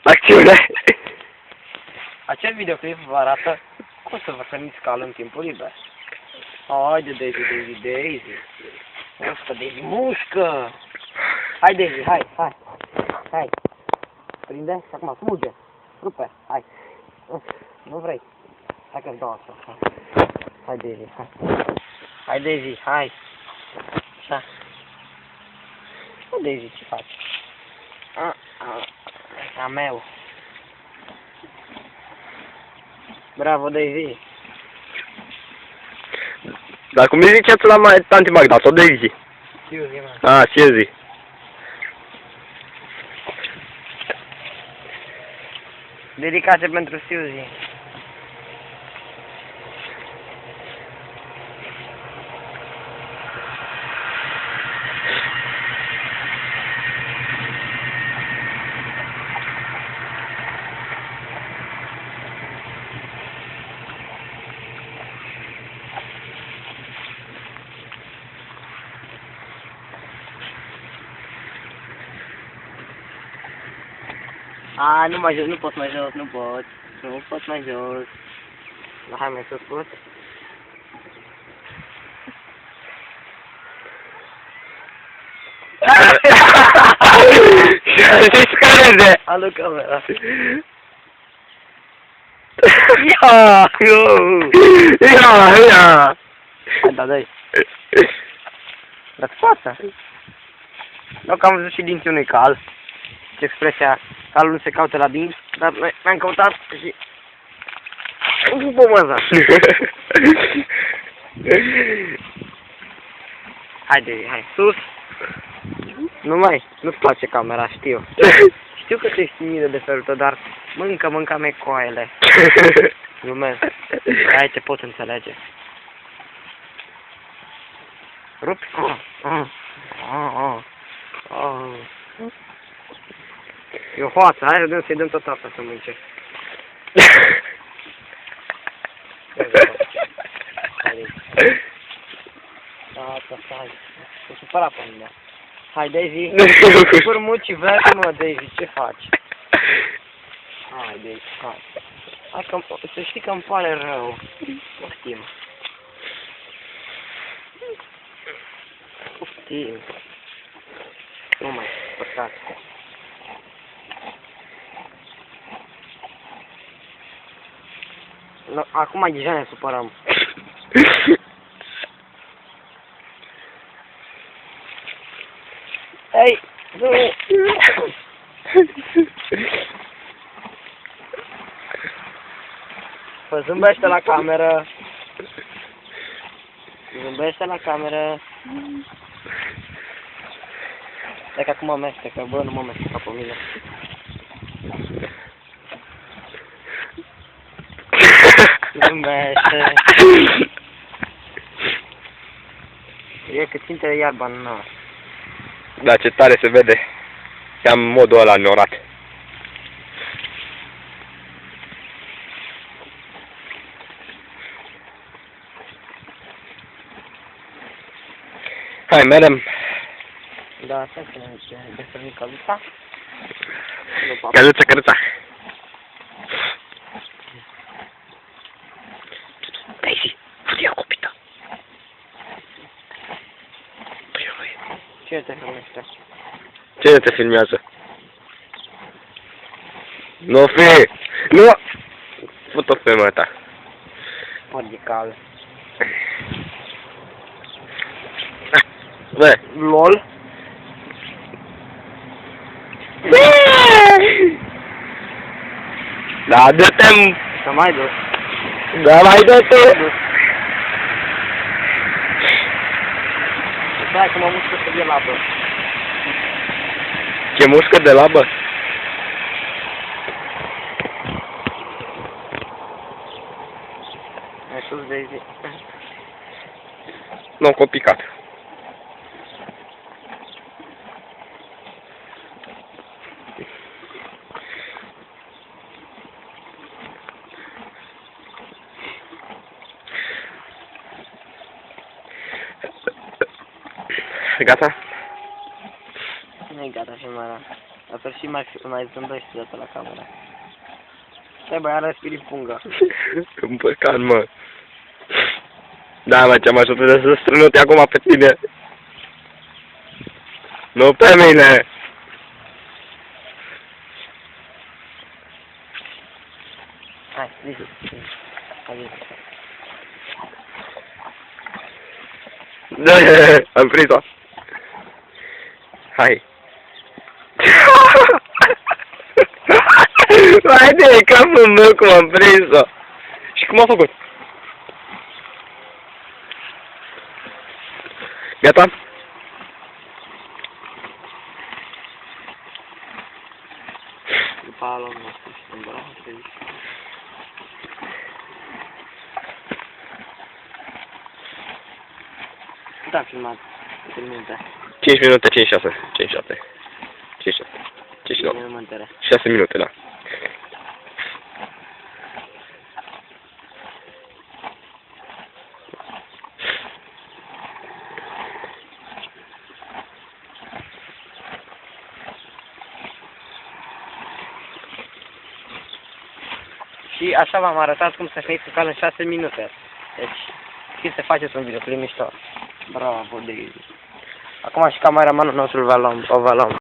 Acțiune! Acest videoclip vă arată cum să vă hrăniți calul în timpul liber. Haide, Daisy, Daisy, Daisy. Mușcă, Daisy, mușcă! Hai, Daisy, hai, hai. Hai. Prinde și acum smuge. Rupe, hai. Nu vrei. Hai că-ți dau asta. Hai. Hai, Daisy, hai. Hai, Daisy, hai. Așa. Nu, Daisy, ce faci? A meu. Bravo, Daisy. Dar cum îi ziceați la tanti Magda sau Daisy? Suzy, mă. Ah, Suzy. Dedicație pentru Suzy. A, nu mai jos, nu pot mai jos, nu pot. Nu pot mai jos. Da, hai mai sus, pot? Și scade! Alu camera. Ia! Ia! Ia! Hai, da, dai. Dați fața. Eu că am văzut și dinții unui cal. Ce expresia, calul nu se caută la dinți, dar noi am căutat și... Nu pomăza. Haide, hai, sus. Nu-ți place camera, știu. Știu că tu ești timidă de felul tău, dar mâncă mecoaile. Glumesc. Hai, te pot înțelege. Rupi. E o hoață, hai să-i dăm tot asta să mânce. Asta, stai. Te supăra pe mine. Hai, Daisy. Furmuci verde, mă, Daisy, ce faci? Hai, Daisy, hai. Hai că să știi că îmi pare rău. Poftim. Poftim. Nu mai, păcați. No, acum deja ne supărăm. Ei, nu! Păi zâmbește la cameră. Zâmbește la cameră. Stai că acum mă amestecă, bă, nu mă amestecă pe mine. Zâmbește. E că ținte iarba în nas. Da, ce tare se vede. I-am modul ăla norat. Hai, merem. Da, stai să ne desfărnim căluța. Căluța, căluța. Daisy, fute-i o copită. Ce te filmește? Cine te filmează? Nu fi! Nu! Fut-o pe mă ta. Radical. Bă! LOL? Da, dă-te-mi! Să mai dus. Da, mai dă-te! Stai că mă mușcă să vie labă. Ce mușcă de labă? Mai sus, Daisy. Nu, că-o picat. Gata? Nu-i gata filmarea. Asta și mai zâmbește dată la camera. Stai băi, are spirit pungă. Împăcat, mă. Da, mă, ce-am ajutat de să strănute acum pe tine. Nu pe mine. Hai, zici. Hai, Da, am prins-o. Hai. Hai de capul meu cum am prins-o. Și cum a făcut? Gata? după aia luăm nostru și sunt bravo, trebuie. Cât am filmat? Câte minute? 5 minute, 5-6. 5-7. 5-6. 5-9. 6 minute, da. Și așa v-am arătat cum să fie cu cal în 6 minute. Deci, știți să faceți un videoclip mișto. Bravo, Daisy. Acum și cameramanul nostru o va lua.